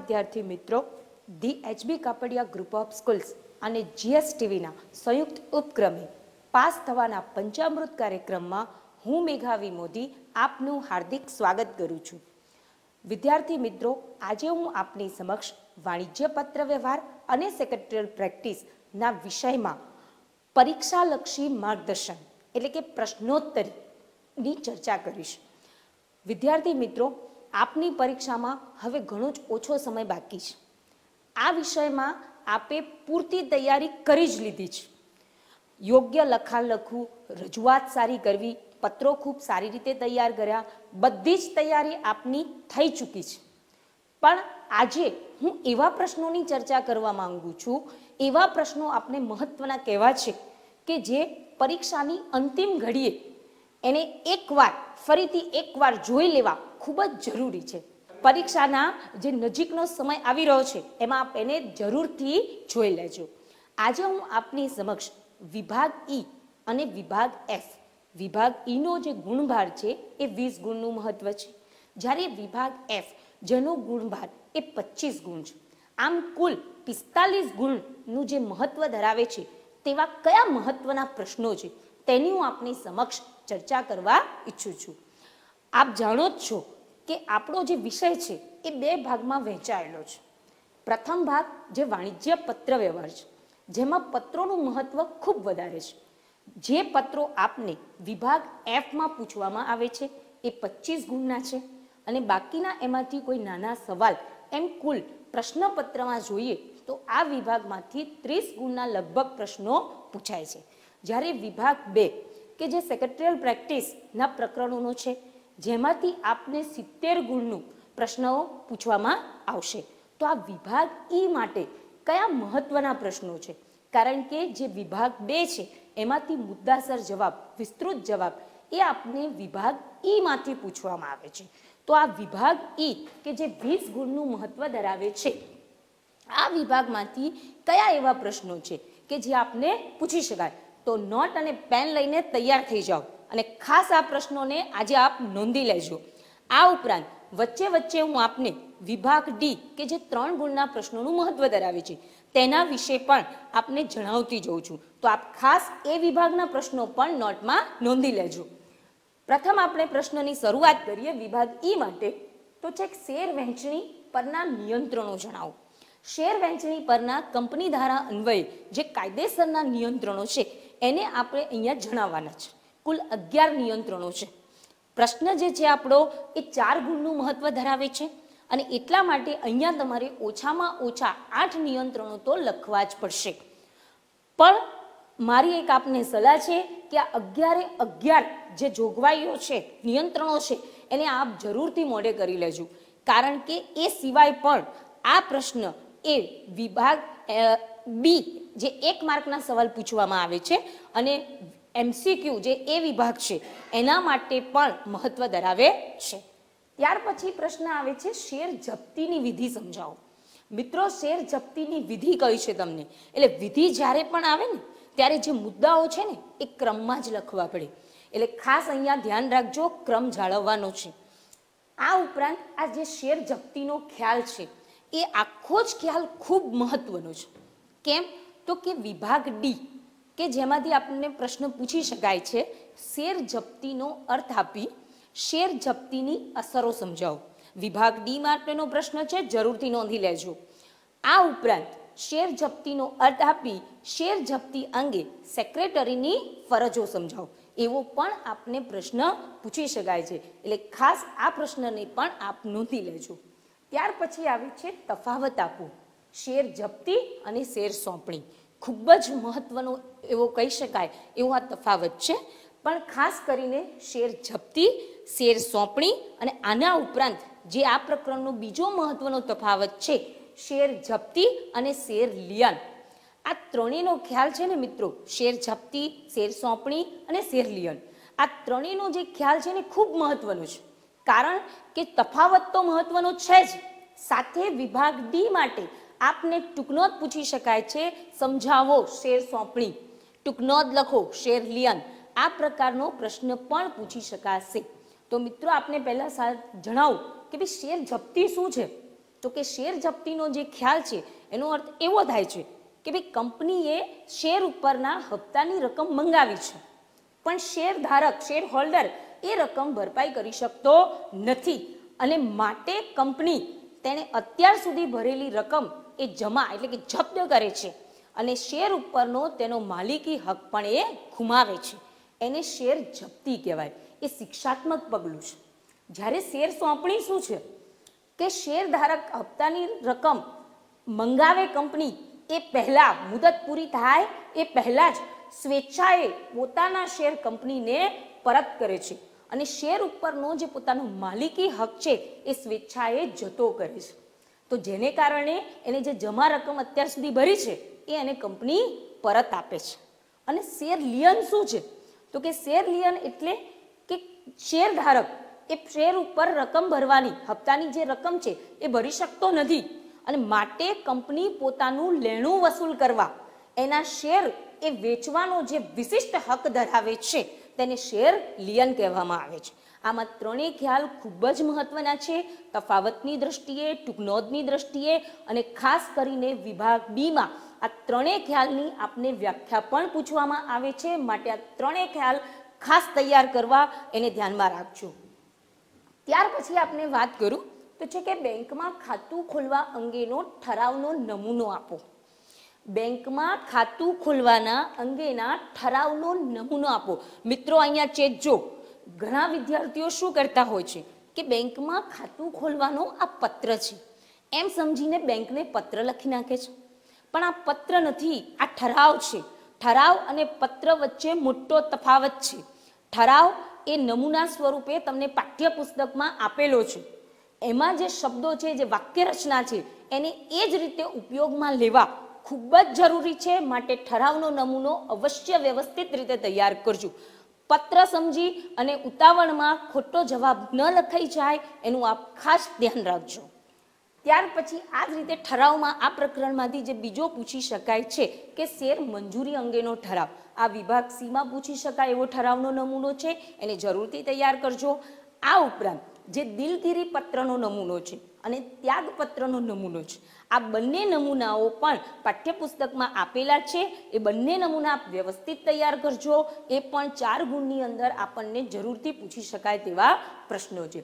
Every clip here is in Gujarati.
વિદ્યાર્થી મિત્રો, the HB Kapadia group of schools અને જીએસટીવીના સંયુક્ત ઉપક્રમે પાસ થવાના પંચામૃત કાર્યક્રમમાં હું મેઘા વિમોદી આપનું હાર્દિક સ્વાગત કરું છું. વિદ્યાર્થી મિત્રો, આજે હું આપની સમક્ષ વાણિજ્ય પત્ર વ્યવહાર અને સેક્રેટરીયલ પ્રેક્ટિસના વિષયમાં પરીક્ષાલક્ષી માર્ગદર્શન એટલે કે પ્રશ્નોત્તરીની ચર્ચા કરીશ. વિદ્યાર્થી મિત્રો, આપની પરીક્ષામાં હવે ઘણો જ ઓછો સમય બાકી છે. આ વિષયમાં આપે પૂરતી તૈયારી કરી જ લીધી છે. યોગ્ય લખાણ લખવું, રજૂઆત સારી કરવી, પત્રો ખૂબ સારી રીતે તૈયાર કર્યા, બધી જ તૈયારી આપની થઈ ચૂકી છે. પણ આજે હું એવા પ્રશ્નોની ચર્ચા કરવા માંગુ છું, એવા પ્રશ્નો આપને મહત્વના કહેવા છે કે જે પરીક્ષાની અંતિમ ઘડીએ એને ફરીથી એકવાર જોઈ લેવા ખૂબ જ જરૂરી છે. પરીક્ષાના જે નજીકનો સમય આવી રહ્યો છે એમાં આપ એને જરૂરથી જોઈ લેજો. આજે હું આપની સમક્ષ વિભાગ ઈ અને વિભાગ એફ, વિભાગ ઈનો જે ગુણભાર છે એ 20 ગુણનું મહત્વ છે, જ્યારે વિભાગ એફ જેનો ગુણભાર એ 25 ગુણ છે. આમ કુલ 45 ગુણનું જે મહત્વ ધરાવે છે તેવા કયા મહત્વના પ્રશ્નો છે તેની હું આપની સમક્ષ ચર્ચા કરવા ઈચ્છું છું. આપ જાણો જ છો કે આપણો જે વિષય છે એ 2 ભાગમાં વહેંચાયેલો છે. પ્રથમ ભાગ જે વાણિજ્ય પત્ર વ્યવહાર છે, જેમાં પત્રોનું મહત્વ ખૂબ વધારે છે. જે પત્રો આપને વિભાગ એફમાં પૂછવામાં આવે છે એ 25 ગુણના છે અને બાકીના એમાંથી કોઈ નાના સવાલ એમ કુલ પ્રશ્નપત્રમાં જોઈએ તો આ વિભાગમાંથી 30 ગુણના લગભગ પ્રશ્નો પૂછાય છે. જ્યારે વિભાગ 2 કે જે સેક્રેટરીયલ પ્રેક્ટિસના પ્રકરણોનો છે, જેમાંથી આપને 70 ગુણનું પ્રશ્નો પૂછવામાં આવશે. તો આ વિભાગ ઈ માટે કયા મહત્વના પ્રશ્નો છે? કારણ કે જે વિભાગ 2 છે એમાંથી મુદ્દાસર જવાબ, વિસ્તૃત જવાબ એ આપને વિભાગ ઈ માંથી પૂછવામાં આવે છે. તો આ વિભાગ ઈ કે જે 20 ગુણનું મહત્વ ધરાવે છે, આ વિભાગમાંથી કયા એવા પ્રશ્નો છે કે જે આપને પૂછી શકાય? તો નોટ અને પેન લઈને તૈયાર થઈ જાઓ અને ખાસ આ પ્રશ્નોને આજે આપ નોંધી લેજો. આ ઉપરાંત વચ્ચે વચ્ચે હું આપને વિભાગ ડી કે જે 3 ગુણના પ્રશ્નોનું મહત્વ ધરાવે છે તેના વિશે પણ આપને જણાવતી જઉં છું. તો આપ ખાસ એ વિભાગના પ્રશ્નો પણ નોટમાં નોંધી લેજો. પ્રથમ આપણે પ્રશ્નની શરૂઆત કરીએ વિભાગ ઈ માટે. તો છે શેર વહેંચણી પરના નિયંત્રણો જણાવો. શેર વહેંચણી પરના કંપની ધારા અન્વયે જે કાયદેસરના નિયંત્રણો છે એને આપણે અહીંયા જણાવવાના છે. કુલ 11 નિયંત્રણો છે. પ્રશ્ન જે છે આપણો એ 4 ગુણનું મહત્વ ધરાવે છે અને એટલા માટે અહીંયા તમારે ઓછામાં ઓછા 8 નિયંત્રણો તો લખવા જ પડશે. પણ મારી એક આપને સલાહ છે કે આ 11 જે જોગવાઈઓ છે, નિયંત્રણો છે, એને આપ જરૂરથી મોઢે કરી લેજો. કારણ કે એ સિવાય પણ આ પ્રશ્ન એ વિભાગ બી જે 1 માર્કના સવાલ પૂછવામાં આવે છે અને એમસીક્યુ જે એ વિભાગ છે એના માટે પણ મહત્વ ધરાવે છે. ત્યાર પછી પ્રશ્ન આવે છે શેર જપ્તીની વિધિ સમજાવો. મિત્રો, શેર જપ્તીની વિધિ કઈ છે તમને? એટલે વિધિ જ્યારે પણ આવે ને ત્યારે જે મુદ્દાઓ છે ને એ ક્રમમાં જ લખવા પડે. એટલે ખાસ અહીંયા ધ્યાન રાખજો, ક્રમ જાળવવાનો છે. આ ઉપરાંત આ જે શેર જપ્તીનો ખ્યાલ છે એ આખો જ ખ્યાલ ખૂબ મહત્વનો છે. કેમ? તો કે વિભાગ ડી કે જેમાંથી આપણને પ્રશ્ન પૂછી શકાય છે, શેર જપ્તીનો અર્થ આપી શેર જપ્તીની અસરો સમજાવો. વિભાગ ડી માટેનો પ્રશ્ન છે, જરૂરથી નોંધી લેજો. આ ઉપરાંત શેર જપ્તીનો અર્થ આપી શેર જપ્તી અંગે સેક્રેટરીની ફરજો સમજાવો. એવો પણ આપને પ્રશ્ન પૂછી શકાય છે. એટલે ખાસ આ પ્રશ્નને પણ આપ નોંધી લેજો. ત્યાર પછી આવે છે તફાવત આપો. શેર જપ્તી અને શેર સોંપણી ખૂબ જ મહત્વનો એવો કહી શકાય એવો આ તફાવત છે. પણ ખાસ કરીને શેર જપ્તી, શેર સોંપણી અને આના ઉપરાંત જે આ પ્રકરણનો બીજો મહત્વનો તફાવત છે શેર જપ્તી અને શેર લિયન. આ ત્રણેયનો ખ્યાલ છે ને મિત્રો, શેર જપ્તી, શેર સોંપણી અને શેર લિયન, આ ત્રણેયનો જે ખ્યાલ છે ને ખૂબ મહત્વનો છે. કારણ કે તફાવત તો મહત્વનો છે જ, સાથે વિભાગ ડી માટે આપને ટૂંકનોંધ પૂછી શકાય છે, સમજાવો શેર સોંપણી, ટૂંકનોંધ લખો શેર લિયન. આ પ્રકારનો પ્રશ્ન પણ પૂછી શકાશે. તો મિત્રો, આપને પહેલા જણાવું કે ભાઈ શેર જપ્તી શું છે. તો કે શેર જપ્તીનો જે ખ્યાલ છે એનો અર્થ એવો થાય છે કે ભાઈ કંપનીએ શેર ઉપરના હપ્તાની રકમ મંગાવી છે, પણ શેર ધારક શેર હોલ્ડર એ રકમ ભરપાઈ કરી શકતો નથી અને માટે કંપની તેણે અત્યાર સુધી ભરેલી રકમ એ જમા એટલે કે જપ્ત કરે છે અને શેર ઉપરનો તેનો માલિકી હક પણ એ ગુમાવે છે. એને શેર જપ્તી કહેવાય. એ શિક્ષાત્મક પગલું છે. જ્યારે શેર સોંપણી શું છે કે શેર ધારક હપ્તાની રકમ મંગાવે કંપની એ પહેલા મુદત પૂરી થાય એ પહેલા જ સ્વેચ્છાએ પોતાના શેર કંપનીને પરત કરે છે અને શેર ઉપરનો જે પોતાનો માલિકી હક છે એ સ્વેચ્છાએ જતો કરે છે. તો જેને કારણે એને જે જમા રકમ અત્યાર સુધી ભરી છે એ એને કંપની પરત આપે છે. અને શેર લિયન શું છે તો કે શેર લિયન એટલે કે શેર ધારક એ શેર ઉપર રકમ ભરવાની હપ્તાની જે રકમ છે એ ભરી શકતો નથી અને માટે કંપની પોતાનું લેણું વસૂલ કરવા એના શેર એ વેચવાનો જે વિશિષ્ટ હક ધરાવે છે તેને શેર લિયન કહેવામાં આવે છે. આમાં ત્રણેય ખ્યાલ ખૂબ જ મહત્વના છે, તફાવતની દ્રષ્ટિએ, ટૂંકનોંધની દ્રષ્ટિએ અને ખાસ કરીને વિભાગ બીમાં આ ત્રણેય ખ્યાલની આપને વ્યાખ્યા પણ પૂછવામાં આવે છે. માટે આ ત્રણેય ખ્યાલ ખાસ તૈયાર કરવા એને ધ્યાનમાં રાખજો. ત્યાર પછી આપણે વાત કરું તો છે કે બેંકમાં ખાતું ખોલવા અંગેનો ઠરાવનો નમૂનો આપો. બેંકમાં ખાતું ખોલવાના અંગેના ઠરાવનો નમૂનો આપો. મિત્રો અહીંયા ચેતજો, ઘણા વિદ્યાર્થીઓ શું કરતા હોય છે કે બેંકમાં ખાતું ખોલવાનો આ પત્ર છે એમ સમજીને બેંકને પત્ર લખી નાખે છે, પણ આ પત્ર નથી, આ ઠરાવ છે. ઠરાવ અને પત્ર વચ્ચે મોટો તફાવત છે. ઠરાવ એ નમૂના સ્વરૂપે તમને પાઠ્યપુસ્તકમાં આપેલો છે. એમાં જે શબ્દો છે, જે વાક્ય રચના છે એને એ જ રીતે ઉપયોગમાં લેવા ખૂબ જ જરૂરી છે. માટે ઠરાવનો નમૂનો અવશ્ય વ્યવસ્થિત રીતે તૈયાર કરજો. પત્ર સમજી અને ઉતાવળમાં ખોટો જવાબ ન લખાઈ જાય એનું આપ ખાસ ધ્યાન રાખજો. ત્યાર પછી આ જ રીતે ઠરાવમાં આ પ્રકરણમાંથી જે બીજો પૂછી શકાય છે કે શેર મંજૂરી અંગેનો ઠરાવ. આ વિભાગ સીમાં પૂછી શકાય એવો ઠરાવનો નમૂનો છે, એને જરૂરથી તૈયાર કરજો. આ ઉપરાંત જે દિલગીરી પત્રનો નમૂનો છે અને ત્યાગપત્રનો નમૂનો છે, આ બંને નમૂનાઓ પણ પાઠ્યપુસ્તકમાં આપેલા છે. એ બંને નમૂના વ્યવસ્થિત તૈયાર કરજો. એ પણ 4 ગુણની અંદર આપણને જરૂરથી પૂછી શકાય તેવા પ્રશ્નો છે.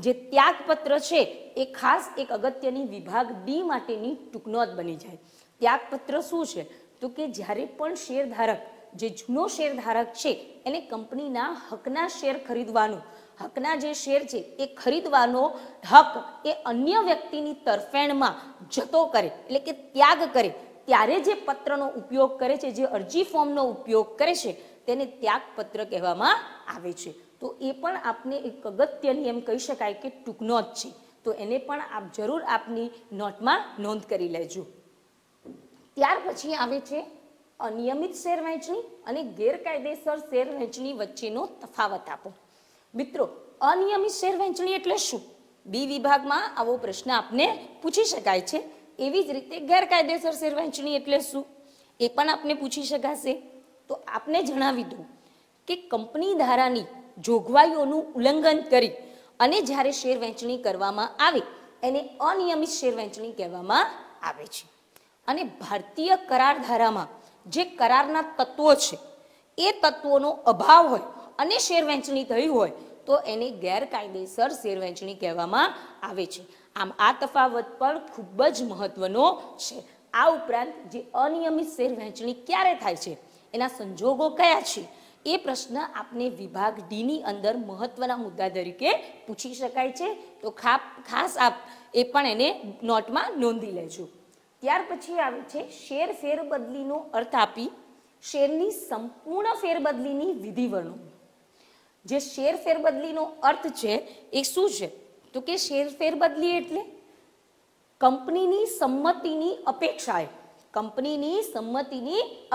જે ત્યાગપત્ર છે એ ખાસ એક અગત્યની વિભાગ ડી માટેની ટૂંકનોંધ બની જાય. ત્યાગપત્ર શું છે તો કે જ્યારે પણ શેરધારક, જે જૂનો શેરધારક છે એને કંપનીના હકના શેર ખરીદવાનો, હકના જે શેર છે એ ખરીદવાનો હક એ અન્ય વ્યક્તિની તરફેણમાં જતો કરે એટલે કે ત્યાગ કરે ત્યારે જે પત્રનો ઉપયોગ કરે છે, જે અરજી ફોર્મનો ઉપયોગ કરે છે તેને ત્યાગપત્ર કહેવામાં આવે છે. તો એ પણ આપને એક અગત્યની એમ કહી શકાય કે ટૂંકનોંધ છે. તો એને પણ આપ જરૂર આપની નોટમાં નોંધ કરી લેજો. ત્યાર પછી આવે છે અનિયમિત શેર વહેંચણી અને ગેરકાયદેસર શેર વહેંચણી વચ્ચેનો તફાવત આપો. મિત્રો, અનિયમિત શેર વહેંચણી એટલે શું? બી વિભાગમાં આવો પ્રશ્ન આપને પૂછી શકાય છે. એવી જ રીતે ગેરકાયદેસર શેર વહેંચણી એટલે શું એ પણ આપને પૂછી શકાશે. તો આપને જણાવી દઉં કે કંપની ધારાની જોગવાઈઓનું ઉલ્લંઘન કરી અને જ્યારે શેર વહેંચણી કરવામાં આવે એને અનિયમિત શેર વહેંચણી કહેવામાં આવે છે. અને ભારતીય કરાર ધારામાં જે કરારના તત્વો છે એ તત્વોનો અભાવ હોય અને શેર વહેંચણી થઈ હોય તો એને ગેરકાયદેસર શેર વહેંચણી કહેવામાં આવે છે. આમ આ તફાવત પણ ખૂબ જ મહત્વનો છે. આ ઉપરાંત જે અનિયમિત શેર વહેંચણી ક્યારે થાય છે, એના સંજોગો કયા છે, એ પ્રશ્ન આપને વિભાગ ડી ની અંદર મહત્વના મુદ્દા તરીકે પૂછી શકાય છે. તો ખાસ આપ એ પણ એને નોટમાં નોંધી લેજો. ત્યાર પછી આવે છે શેર ફેરબદલીનો અર્થ આપી શેરની સંપૂર્ણ ફેરબદલીની વિધિ વર્ણવો. જે શેર ફેરબદલીનો અર્થ છે એ શું છે તો કે શેર ફેરબદલી એટલે કંપનીની સંમતિની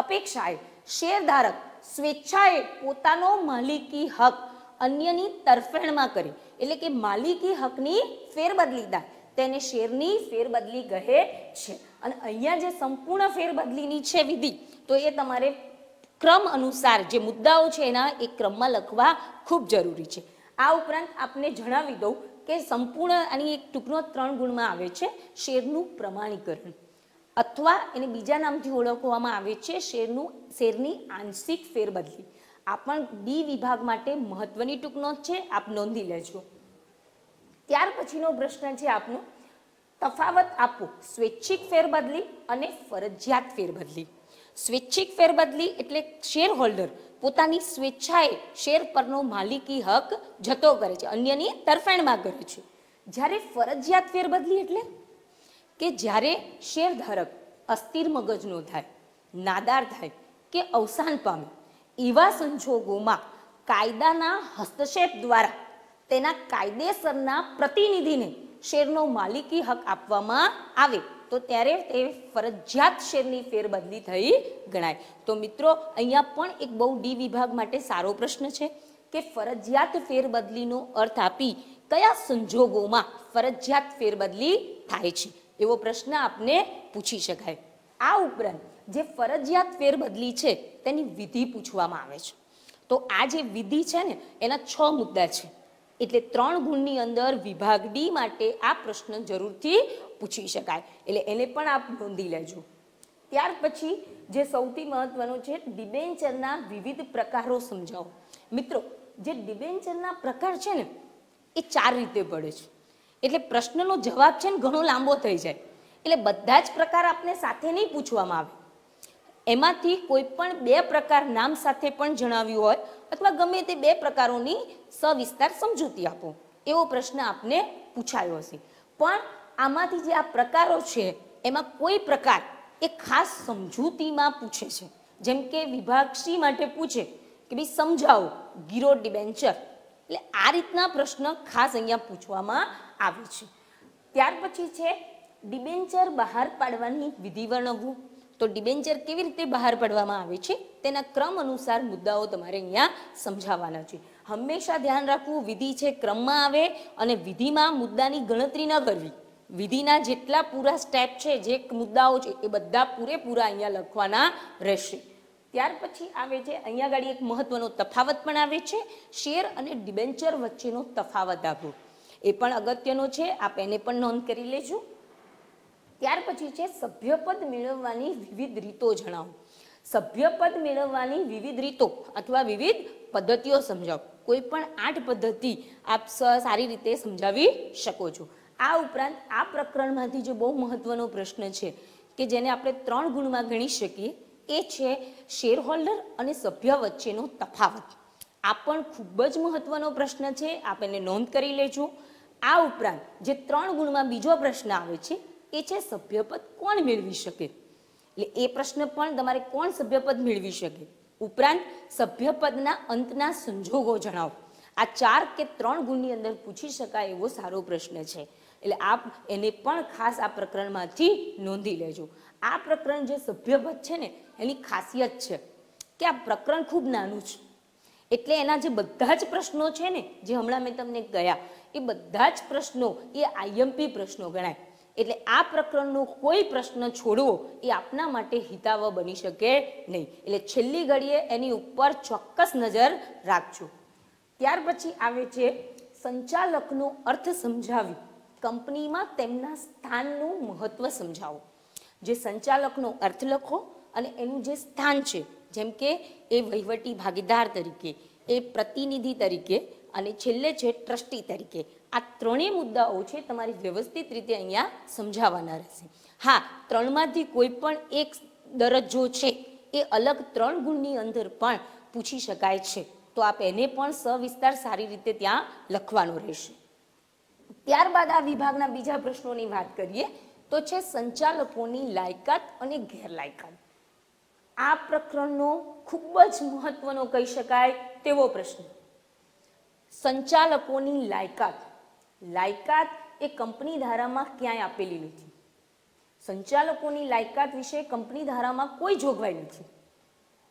અપેક્ષાએ શેરધારક સ્વેચ્છાએ પોતાનો માલિકી હક અન્યની તરફેણમાં કરે એટલે કે માલિકી હકની ફેરબદલી થાય તેને શેરની ફેરબદલી કહે છે. અને અહીંયા જે સંપૂર્ણ ફેરબદલીની છે વિધિ, તો એ તમારે ક્રમ અનુસાર જે મુદ્દાઓ છે એના એક ક્રમમાં લખવા ખૂબ જરૂરી છે. આ ઉપરાંત આપને જણાવી દઉં કે સંપૂર્ણ આની એક ટૂંકનો 3 ગુણમાં આવે છે શેરનું પ્રમાણીકરણ, અથવા એને બીજા નામથી ઓળખવામાં આવે છે શેરની આંશિક ફેરબદલી. આ પણ ડી વિભાગ માટે મહત્વની ટૂંકનો છે, આપ નોંધી લેજો. ત્યાર પછીનો પ્રશ્ન છે આપનો, તફાવત આપો સ્વૈચ્છિક ફેરબદલી અને ફરજિયાત ફેરબદલી. સ્વૈચ્છિક ફેરબદલી એટલે શેર હોલ્ડર પોતાની સ્વેચ્છાએ શેર પરનો માલિકી હક જતો કરે છે, અન્યની તરફેણમાં કરે છે. જ્યારે ફરજિયાત ફેરબદલી એટલે કે જ્યારે શેરધારક અસ્થિર મગજનો થાય, નાદાર થાય કે અવસાન પામે, એવા સંજોગોમાં કાયદાના હસ્તક્ષેપ દ્વારા તેના કાયદેસરના પ્રતિનિધિને શેરનો માલિકી હક આપવામાં આવે તો ત્યારે તે ફરજિયાત શેરની ફેરબદલી થઈ ગણાય. તો મિત્રો અહીંયા પણ એક બહુ ડી વિભાગ માટે સારો પ્રશ્ન છે કે ફરજિયાત ફેરબદલીનો અર્થ આપી કયા સંજોગોમાં ફરજિયાત ફેરબદલી થાય છે એવો પ્રશ્ન આપને પૂછી શકાય. આ ઉપરાંત જે ફરજિયાત ફેરબદલી છે તેની વિધિ પૂછવામાં આવે છે. તો આ જે વિધિ છે ને એના 6 મુદ્દા છે, એટલે 3 ગુણની અંદર વિભાગ ડી માટે આ પ્રશ્ન જરૂરથી પૂછી શકાય, એટલે એને પણ આપ નોંધી લેજો. ત્યાર પછી જે સૌથી મહત્વનું છે, ડિબેન્ચરના વિવિધ પ્રકારો સમજાવો. મિત્રો જે ડિબેન્ચરના પ્રકાર છે ને એ 4 રીતે પડે છે, એટલે પ્રશ્નનો જવાબ છે ને ઘણો લાંબો થઈ જાય, એટલે બધા જ પ્રકાર આપને સાથે નહીં પૂછવામાં આવે. એમાંથી કોઈ પણ 2 પ્રકાર નામ સાથે પણ જણાવ્યું હોય અથવા ગમે તે 2 પ્રકારોની સવિસ્તાર સમજૂતી આપો એવો પ્રશ્ન આપને પૂછાયો હશે. પણ આમાંથી જે આ પ્રકારો છે એમાં કોઈ પ્રકાર એ ખાસ સમજૂતીમાં પૂછે છે, જેમ કે વિભાગ સી માટે પૂછે કે ભાઈ સમજાવો ગીરો ડિબેન્ચર, એટલે આ રીતના પ્રશ્ન ખાસ અહીંયા પૂછવામાં આવે છે. ત્યાર પછી છે ડિબેન્ચર બહાર પાડવાની વિધિ વર્ણવવું. તો ડિબેન્ચર કેવી રીતે બહાર પાડવામાં આવે છે તેના ક્રમ અનુસાર મુદ્દાઓ તમારે અહીંયા સમજાવવાના છે. હંમેશા ધ્યાન રાખવું, વિધિ છે ક્રમમાં આવે અને વિધિમાં મુદ્દાની ગણતરી ન કરવી. વિધિના જેટલા પૂરા સ્ટેપ છે, જે મુદ્દાઓ છે એ બધા પૂરેપૂરા અહીંયા લખવાના રહેશે. ત્યાર પછી આવે છે અહીંયા આગળ એક મહત્વનો તફાવત પણ આવે છે, શેર અને ડિબેન્ચર વચ્ચેનો તફાવત આપો, એ પણ અગત્યનો છે, આપ એને પણ નોંધ કરી લેજો. ત્યાર પછી છે સભ્યપદ મેળવવાની વિવિધ રીતો જણાવો. સભ્યપદ મેળવવાની વિવિધ રીતો અથવા વિવિધ પદ્ધતિઓ સમજાવો. કોઈ પણ 8 પદ્ધતિ આપ સારી રીતે સમજાવી શકો છો. આ ઉપરાંત આ પ્રકરણમાંથી જે બહુ મહત્વનો પ્રશ્ન છે કે જેને આપણે 3 ગુણમાં ગણી શકીએ એ છે શેર હોલ્ડર અને સભ્ય વચ્ચેનો તફાવત. આ પણ ખૂબ જ મહત્વનો પ્રશ્ન છે, આપ એને નોંધ કરી લેજો. આ ઉપરાંત જે 3 ગુણમાં બીજો પ્રશ્ન આવે છે એ છે સભ્યપદ કોણ મેળવી શકે, એટલે એ પ્રશ્ન પણ તમારે કોણ સભ્યપદ મેળવી શકે. ઉપરાંત સભ્યપદના અંતના સંજોગો જણાવો. આ 4 કે 3 ગુણની અંદર પૂછી શકાય એવો સારો પ્રશ્ન છે, એટલે આપ એને પણ ખાસ આ પ્રકરણમાંથી નોંધી લેજો. આ પ્રકરણ જે સભ્યપદ છે ને એની ખાસિયત છે કે આ પ્રકરણ ખૂબ નાનું છે, એટલે એના જે બધા જ પ્રશ્નો છે ને જે હમણાં મેં તમને કહ્યા એ બધા જ પ્રશ્નો એ આઈએમપી પ્રશ્નો ગણાય. એટલે આ પ્રકરણનો કોઈ પ્રશ્ન છોડવો એ આપના માટે હિતાવહ બની શકે નહીં, એટલે છેલ્લી ઘડીએ એની ઉપર ચોક્કસ નજર રાખજો. ત્યાર પછી આવે છે સંચાલકનો અર્થ સમજાવી કંપનીમાં તેમના સ્થાનનું મહત્વ સમજાવો. જે સંચાલકનો અર્થ લખો અને એનું જે સ્થાન છે, જેમ કે એ વહીવટી ભાગીદાર તરીકે, એ પ્રતિનિધિ તરીકે અને છેલ્લે છે ટ્રસ્ટી તરીકે. આ 3 મુદ્દાઓ છે તમારી વ્યવસ્થિત રીતે અહીંયા સમજાવવાના રહેશે. હા, 3માંથી કોઈ પણ એક દરજ્જો છે એ અલગ 3 ગુણની અંદર પણ પૂછી શકાય છે, તો આપ એને પણ સવિસ્તાર સારી રીતે ત્યાં લખવાનો રહેશે. ત્યારબાદ આ વિભાગના બીજા પ્રશ્નોની વાત કરીએ તો છે સંચાલકોની લાયકાત અને ગેરલાયકાત. આ પ્રકરણનો ખૂબ જ મહત્વનો કહી શકાય તેવો પ્રશ્ન. સંચાલકોની લાયકાત. લાયકાત એ કંપની ધારામાં ક્યાંય આપેલી નથી. સંચાલકોની લાયકાત વિશે કંપની ધારામાં કોઈ જોગવાઈ નથી,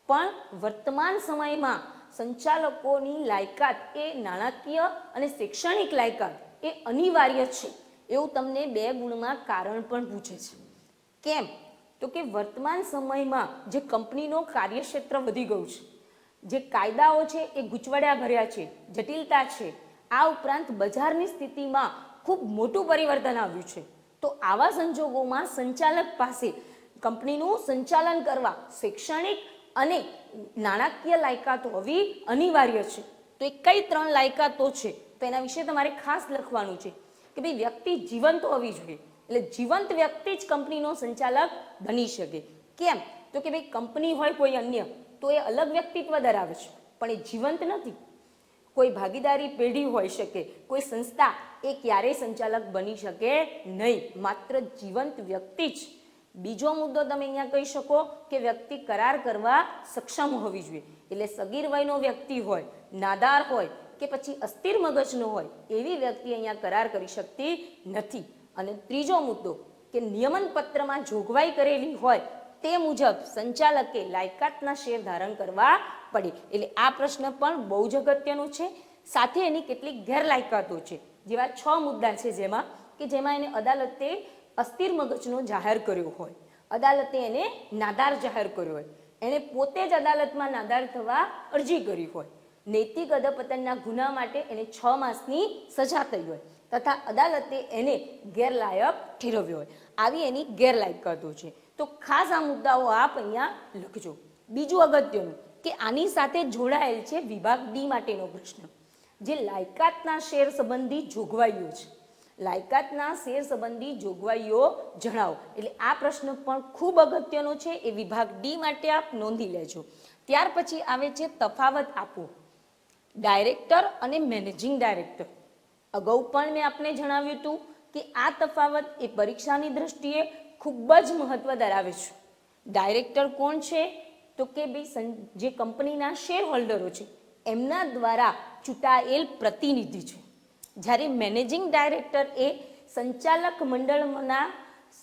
પણ વર્તમાન સમયમાં સંચાલકોની લાયકાત એ નાણાકીય અને શૈક્ષણિક લાયકાત એ અનિવાર્ય છે એવું તમને 2 ગુણમાં કારણ પણ પૂછે છે. કેમ? તો કે વર્તમાન સમયમાં જે કંપનીનો કાર્યક્ષેત્ર વધી ગયું છે, જે કાયદાઓ છે એ ગૂંચવડ્યા ભર્યા છે, જટિલતા છે, આ ઉપરાંત બજારની સ્થિતિમાં ખૂબ મોટું પરિવર્તન આવ્યું છે. તો આવા સંજોગોમાં સંચાલક પાસે કંપનીનું સંચાલન કરવા શૈક્ષણિક અને નાણાકીય લાયકાતો હોવી અનિવાર્ય છે. તો એ કઈ 3 લાયકાતો છે તો એના વિશે તમારે ખાસ લખવાનું છે કે ભાઈ વ્યક્તિ જીવંત હોવી જોઈએ. એટલે જીવંત વ્યક્તિ જ કંપનીનો સંચાલક બની શકે. કેમ? તો કે ભાઈ કંપની હોય કોઈ અન્ય તો એ અલગ વ્યક્તિત્વ ધરાવે છે પણ એ જીવંત નથી. કોઈ ભાગીદારી પેઢી હોઈ શકે, કોઈ સંસ્થા એ ક્યારેય સંચાલક બની શકે નહીં. માત્ર જીવંત વ્યક્તિ જ. બીજો મુદ્દો તમે અહીંયા કહી શકો કે વ્યક્તિ કરાર કરવા સક્ષમ હોવી જોઈએ. એટલે સગીર વયનો વ્યક્તિ હોય, નાદાર હોય કે પછી અસ્થિર મગજનો હોય એવી વ્યક્તિ અહીંયા કરાર કરી શકતી નથી. અને ત્રીજો મુદ્દો કે નિયમન પત્રમાં જોગવાઈ કરેલી હોય તે મુજબ સંચાલકે લાયકાતના શેર ધારણ કરવા પડે. એટલે આ પ્રશ્ન પણ બહુ જ અગત્યનો છે. સાથે એની કેટલીક ગેરલાયકાતો છે જેવા 6 મુદ્દા છે જેમાં એને અદાલતે અસ્થિર મગજનો જાહેર કર્યો હોય, અદાલતે એને નાદાર જાહેર કર્યો હોય, એને પોતે જ અદાલતમાં નાદાર થવા અરજી કરી હોય, નૈતિક અધપતનના ગુના માટે એને 6 માસની સજા થઈ હોય તથા અદાલતે એને ગેરલાયક ઠેરવ્યો હોય. આવી એની ગેરલાયકાતો છે. તો ખાસ આ મુદ્દાઓ આપ અહીંયા લખજો. બીજું અગત્યનું કે આની સાથે જોડાયેલ છે વિભાગ ડી માટેનો પ્રશ્ન જે લાયકાતના શેર સંબંધી જોગવાઈઓ છે. લાયકાતના શેર સંબંધી જોગવાઈઓ જણાવો. એટલે આ પ્રશ્ન પણ ખૂબ અગત્યનો છે. એ વિભાગ ડી માટે આપ નોંધી લેજો. ત્યાર પછી આવે છે તફાવત આપો. ડાયરેક્ટર અને મેનેજિંગ ડાયરેક્ટર. અગાઉ પણ મેં આપને જણાવ્યું હતું કે આ તફાવત એ પરીક્ષાની દ્રષ્ટિએ ખૂબ જ મહત્વ ધરાવે છે. ડાયરેક્ટર કોણ છે? તો કે ભાઈ જે કંપનીના શેર હોલ્ડરો છે એમના દ્વારા ચૂંટાયેલ પ્રતિનિધિ છે. જ્યારે મેનેજિંગ ડાયરેક્ટર એ સંચાલક મંડળના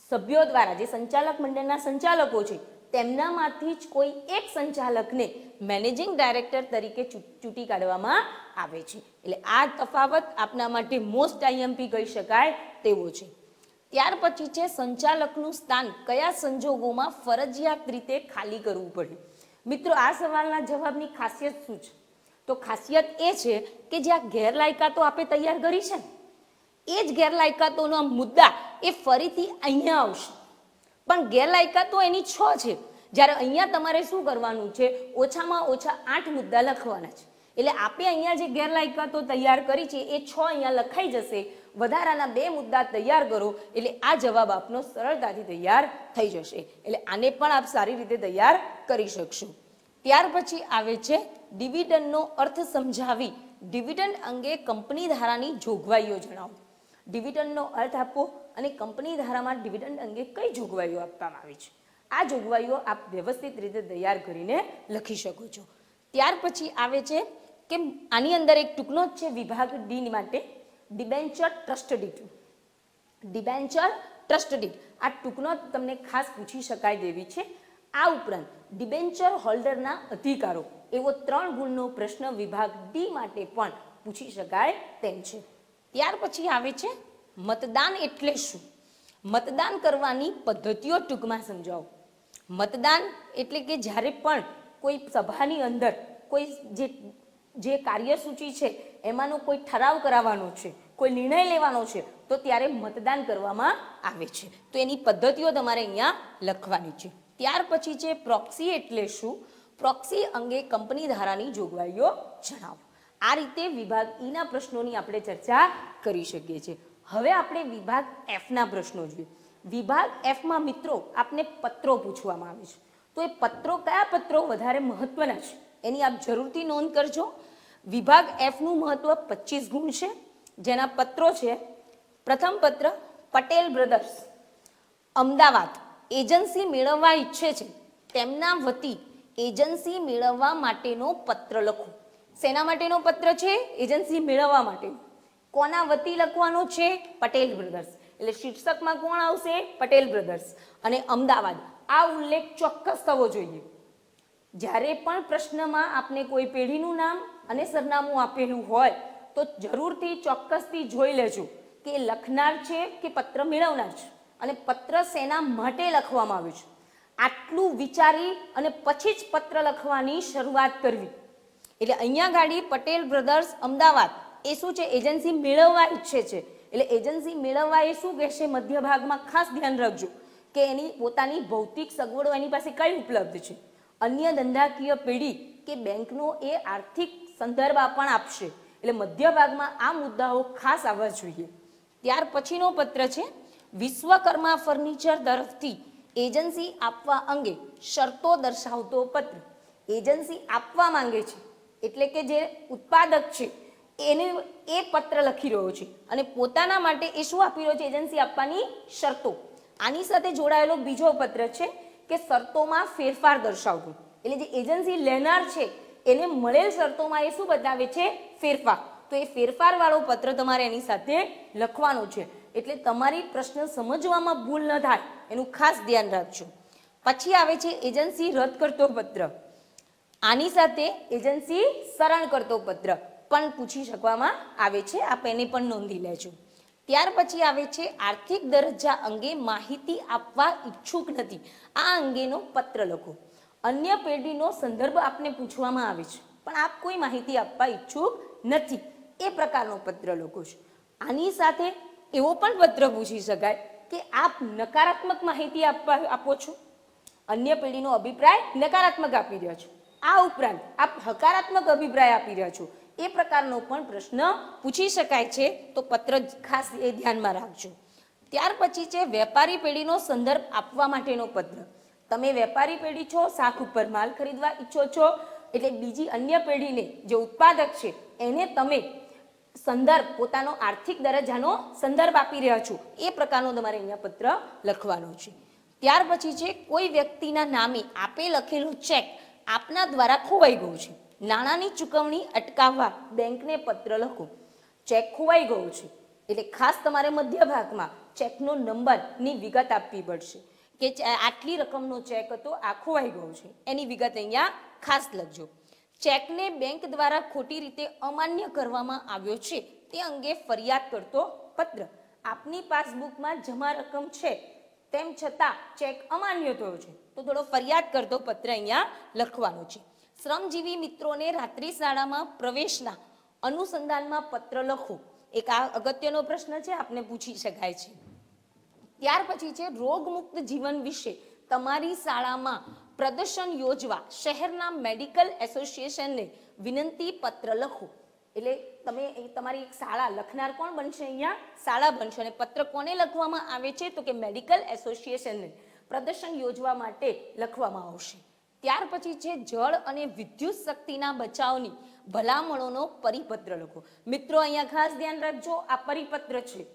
સભ્યો દ્વારા, જે સંચાલક મંડળના સંચાલકો છે તેમનામાંથી જ કોઈ એક સંચાલકને મેનેજિંગ ડાયરેક્ટર તરીકે ચૂંટી કાઢવામાં આવે છે. એટલે આ તફાવત આપના માટે મોસ્ટ આઈએમપી કહી શકાય તેવો છે. ત્યાર પછી છે સંચાલકનું સ્થાન કયા સંજોગોમાં ફરજિયાત રીતે ખાલી કરવું પડે. મિત્રો આ સવાલના જવાબની ખાસિયત શું છે? તો ખાસિયત એ છે કે જે આ ગેરલાયકાતો આપે તૈયાર કરી છે એ જ ગેરલાયકાતોના મુદ્દા એ ફરીથી અહીંયા આવશે. પણ ગેરલાયકાતો એની 6 છે. જ્યારે અહીંયા તમારે શું કરવાનું છે? ઓછામાં ઓછા 8 મુદ્દા લખવાના છે. એટલે આપે અહીંયા જે ગેરલાયકાતો તૈયાર કરી છે એ 6 અહીંયા લખાઈ જશે. વધારાના 2 મુદ્દા તૈયાર કરો એટલે આ જવાબ આપનો સરળતાથી તૈયાર થઈ જશે. એટલે આને પણ આપ સારી રીતે તૈયાર કરી શકશો. ત્યાર પછી આવે છે ડિવિડન્ડનો અર્થ સમજાવી ડિવિડન્ડ અંગે કંપની ધારાની જોગવાઈઓ જણાવો. ડિવિડન્ડનો અર્થ આપો અને કંપની ધારામાં ડિવિડન્ડ અંગે કઈ જોગવાઈઓ આપવામાં આવી છે આ જોગવાઈઓ આપ વ્યવસ્થિત રીતે તૈયાર કરીને લખી શકો છો. ત્યાર પછી આવે છે કે આની અંદર એક ટૂંકનો જ છે વિભાગ ડી માટે debenture trust did. Debenture trust did આ ટૂંકનો તમને ખાસ પૂછી શકાય તેવી છે. આ ઉપરાંત ડિબેન્ચર હોલ્ડરના અધિકારો એવો 3 ગુણનો પ્રશ્ન વિભાગ ડી માટે પણ પૂછી શકાય તેમ છે. ત્યાર પછી આવે છે મતદાન એટલે શું? મતદાન કરવાની પદ્ધતિઓ ટૂંકમાં સમજાવો. મતદાન એટલે કે જ્યારે પણ કોઈ સભાની અંદર કોઈ જે કાર્યસૂચિ છે એમાંનો કોઈ ઠરાવ કરાવવાનો છે, કોઈ નિર્ણય લેવાનો છે તો ત્યારે મતદાન કરવામાં આવે છે. તો એની પદ્ધતિઓ તમારે અહીંયા લખવાની છે. ત્યાર પછી છે પ્રોક્સી એટલે શું? પ્રોક્સી અંગે કંપની ધારાની જોગવાઈઓ જણાવો. આ રીતે વિભાગ ઈ ના પ્રશ્નોની આપણે ચર્ચા કરી શકીએ છીએ. હવે આપણે વિભાગ એફ ના પ્રશ્નો જોઈએ. વિભાગ એફ માં મિત્રો આપને પત્રો પૂછવામાં આવે છે. તો એ પત્રો કયા પત્રો વધારે મહત્વના છે એની આપ જરૂરથી નોંધ કરજો. વિભાગ એફ નું મહત્વ 25 ગુણ છે. જેના પત્રો છે પ્રથમ પત્ર પટેલ બ્રધર્સ અમદાવાદ એજન્સી મેળવવા ઈચ્છે છે તેમના વતી એજન્સી મેળવવા માટેનો પત્ર લખો. શેના માટેનો પત્ર છે? એજન્સી મેળવવા માટે. કોના વતી લખવાનો છે? પટેલ બ્રધર્સ. એટલે શીર્ષકમાં કોણ આવશે? પટેલ બ્રધર્સ અને અમદાવાદ. આ ઉલ્લેખ ચોક્કસ થવો જોઈએ. જ્યારે પણ પ્રશ્નમાં આપને કોઈ પેઢીનું નામ અને સરનામું આપેલું હોય તો જરૂરથી ચોક્કસથી જોઈ લેજો કે લખનાર છે કે પત્ર મેળવનાર છે અને પત્ર શેના માટે લખવામાં આવ્યું છે. આટલું વિચારી અને પછી જ પત્ર લખવાની શરૂઆત કરવી. એટલે અહીંયા ગાડી પટેલ બ્રધર્સ અમદાવાદ એ શું છે? એજન્સી મેળવવા ઈચ્છે છે. એટલે એજન્સી મેળવવા એ શું કહેશે? મધ્ય ભાગમાં ખાસ ધ્યાન રાખજો કે એની પોતાની ભૌતિક સગવડો એની પાસે કઈ ઉપલબ્ધ છે. અન્ય ધંધાકીય પેઢી કે બેંકનો એ આર્થિક સંદર્ભ પણ આપશે. એટલે મધ્ય ભાગમાં આ મુદ્દાઓ ખાસ આવવા જોઈએ. ત્યાર પછીનો પત્ર છે વિશ્વકર્મા ફર્નિચર તરફથી એજન્સી આપવા અંગે શરતો દર્શાવતો પત્ર. એજન્સી આપવા માંગે છે એટલે કે જે ઉત્પાદક છે એને એ પત્ર લખી રહ્યો છે અને પોતાના માટે એ શું આપી રહ્યો છે? એજન્સી આપવાની શરતો. આની સાથે જોડાયેલો બીજો પત્ર છે કે શરતોમાં ફેરફાર દર્શાવતો. એટલે જે એજન્સી લેનાર છે એને મળેલ શરતોમાં એ શું બતાવે છે? ફેરફાર. તો એ ફેરફાર વાળો પત્ર તમારે એની સાથે લખવાનો છે. એટલે તમારી પ્રશ્ન સમજવામાં ભૂલ ન થાય એનું ખાસ ધ્યાન રાખજો. પછી આવે છે એજન્સી રદ કરતો પત્ર. આની સાથે એજન્સી શરણ કરતો પત્ર પણ પૂછી શકવામાં આવે છે. આપ એને પણ નોંધી લેજો. ત્યાર પછી આવે છે આર્થિક દરજ્જા અંગે માહિતી આપવા ઈચ્છુક નથી. આ અંગેનો પત્ર લખો. અન્ય પેઢીનો સંદર્ભ આપને પૂછવામાં આવે છે પણ આપ કોઈ માહિતી આપવા ઈચ્છુક નથી. એ પ્રકારનો પત્ર લખો છો. આની સાથે એવો પણ પત્ર પૂછી શકાય કે આપ નકારાત્મક માહિતી આપો છો. અન્ય પેઢીનો અભિપ્રાય નકારાત્મક આપી રહ્યા છો. આ ઉપરાંત આપ હકારાત્મક અભિપ્રાય આપી રહ્યા છો. એ પ્રકારનો પણ પ્રશ્ન પૂછી શકાય છે. તો પત્ર ખાસ એ ધ્યાનમાં રાખજો. ત્યાર પછી છે વેપારી પેઢીનો સંદર્ભ આપવા માટેનો પત્ર. તમે વેપારી પેઢી છો, શાખ ઉપર માલ ખરીદવા ઈચ્છો છો, એટલે બીજી અન્ય પેઢીને જે ઉત્પાદક છે એને તમે સંદર્ભ, પોતાનો આર્થિક દરજ્જાનો સંદર્ભ આપી રહ્યા છો. એ પ્રકારનો તમારે અહીંયા પત્ર લખવાનો છે. ત્યાર પછી છે કોઈ વ્યક્તિના નામે આપે લખેલો ચેક આપના દ્વારા ખોવાઈ ગયો છે. નાણાંની ચૂકવણી અટકાવવા બેંકને પત્ર લખો. ચેક ખોવાઈ ગયો છે એટલે ખાસ તમારે મધ્ય ભાગમાં ચેકનો નંબરની વિગત આપવી પડશે કે આટલી રકમનો ચેક હતો, આ ખોવાઈ ગયો છે, એની વિગત અહીંયા ખાસ લખજો. ચેકને બેંક દ્વારા ખોટી રીતે અમાન્ય કરવામાં આવ્યો છે તે અંગે ફરિયાદ કરતો પત્ર. આપની પાસબુકમાં જમા રકમ છે તેમ છતાં ચેક અમાન્ય થયો છે તો થોડો ફરિયાદ કરતો પત્ર અહીંયા લખવાનો છે. શ્રમજીવી મિત્રોને રાત્રિ શાળામાં પ્રવેશના અનુસંધાનમાં પત્ર લખો. એક આ અગત્યનો પ્રશ્ન છે, આપને પૂછી શકાય છે. ત્યાર પછી છે રોગમુક્ત જીવન વિશે તમારી શાળામાં પ્રદર્શન યોજવા શહેરના મેડિકલ એસોસિએશનને વિનંતી પત્ર લખો. એટલે તમે તમારી એક શાળા લખનાર કોણ બનશે? અહીંયા શાળા બનશે. અને પત્ર કોને લખવામાં આવે છે? તો કે મેડિકલ એસોસિએશનને પ્રદર્શન યોજવા માટે લખવામાં આવશે. ત્યાર પછી છે જળ અને વિદ્યુત શક્તિના બચાવની ભલામણોનો પરિપત્ર લખો. મિત્રો અહીંયા ખાસ ધ્યાન રાખજો, આ પરિપત્ર છે.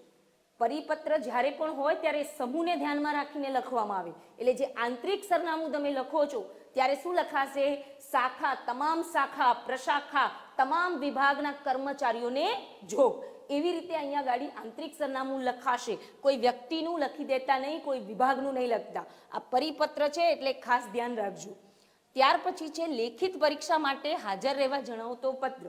પરિપત્ર જ્યારે પણ હોય ત્યારે સમૂહને ધ્યાનમાં રાખીને લખવામાં આવે. એટલે જે આંતરિક સરનામું તમે લખો છો ત્યારે શું લખાશે? શાખા, તમામ શાખા, પ્રશાખા, તમામ વિભાગના કર્મચારીઓને જોગ. એવી રીતે અહીંયા ગાડી આંતરિક સરનામું લખાશે. કોઈ વ્યક્તિનું લખી દેતા નહીં, કોઈ વિભાગનું નહીં લખતા. આ પરિપત્ર છે એટલે ખાસ ધ્યાન રાખજો. ત્યાર પછી છે લેખિત પરીક્ષા માટે હાજર રહેવા જણાવતો પત્ર.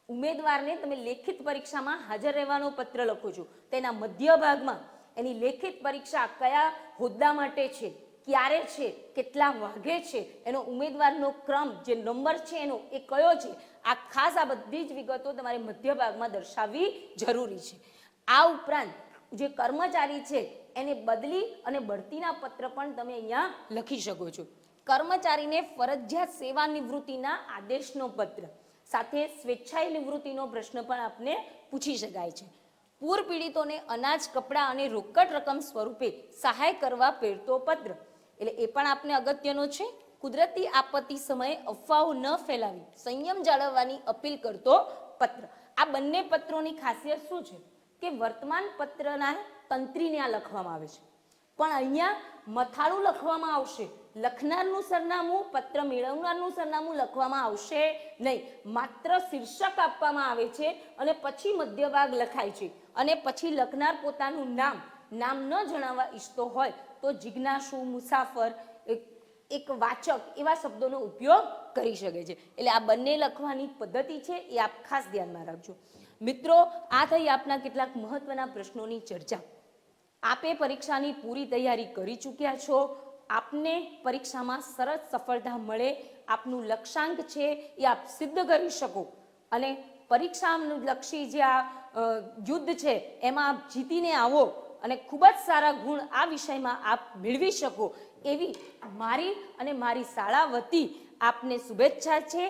ઉમેદવારને તમે લેખિત પરીક્ષામાં હાજર રહેવાનો પત્ર લખો છો. તેના મધ્ય ભાગમાં એની લેખિત પરીક્ષા કયા હોદ્દા માટે છે, ક્યારે છે, કેટલા વાગે છે, એનો ઉમેદવારનો ક્રમ, જે નંબર છે એનો એ કયો છે, આ ખાસ આ બધી જ વિગતો તમારે મધ્ય ભાગમાં દર્શાવવી જરૂરી છે. આ ઉપરાંત જે કર્મચારી છે એને બદલી અને બઢતીના પત્ર પણ તમે અહીંયા લખી શકો છો. કર્મચારીને ફરજિયાત સેવા નિવૃત્તિના આદેશનો પત્ર સાથે સ્વેચ્છાએ નિવૃત્તિનો પ્રશ્ન પણ આપને પૂછી શકાય છે. પૂર પીડિતોને અનાજ, કપડાં અને રોકડ રકમ સ્વરૂપે સહાય કરવા પ્રેરતો પત્ર. એટલે એ પણ આપને અગત્યનો છે. કુદરતી આપત્તિ સમયે અફવાઓ ન ફેલાવી સંયમ જાળવવાની અપીલ કરતો પત્ર. આ બંને પત્રોની ખાસિયત શું છે કે વર્તમાન પત્રના તંત્રીને આ લખવામાં આવે છે પણ અહીંયા મથાળું લખવામાં આવશે. લખનારનું સરનામું, પત્ર મેળવનારનું સરનામું લખવામાં આવશે નહીં. માત્ર શીર્ષક આપવામાં આવે છે અને પછી મધ્ય ભાગ લખાય છે અને પછી લખનાર પોતાનું નામ ન જણાવવા ઈચ્છતો હોય તો જિજ્ઞાસુ, મુસાફર, એક વાચક એવા શબ્દોનો ઉપયોગ કરી શકે છે. એટલે આ બંને લખવાની પદ્ધતિ છે એ આપ ખાસ ધ્યાનમાં રાખજો. મિત્રો, આ થઈ આપના કેટલાક મહત્વના પ્રશ્નોની ચર્ચા. આપે પરીક્ષાની પૂરી તૈયારી કરી ચૂક્યા છો. આપને પરીક્ષામાં સરસ સફળતા મળે, આપનું લક્ષ્યાંક છે એ આપ સિદ્ધ કરી શકો અને પરીક્ષાનું લક્ષી જે આ યુદ્ધ છે એમાં આપ જીતીને આવો અને ખૂબ જ સારા ગુણ આ વિષયમાં આપ મેળવી શકો એવી મારી અને મારી શાળા વતી આપને શુભેચ્છા છે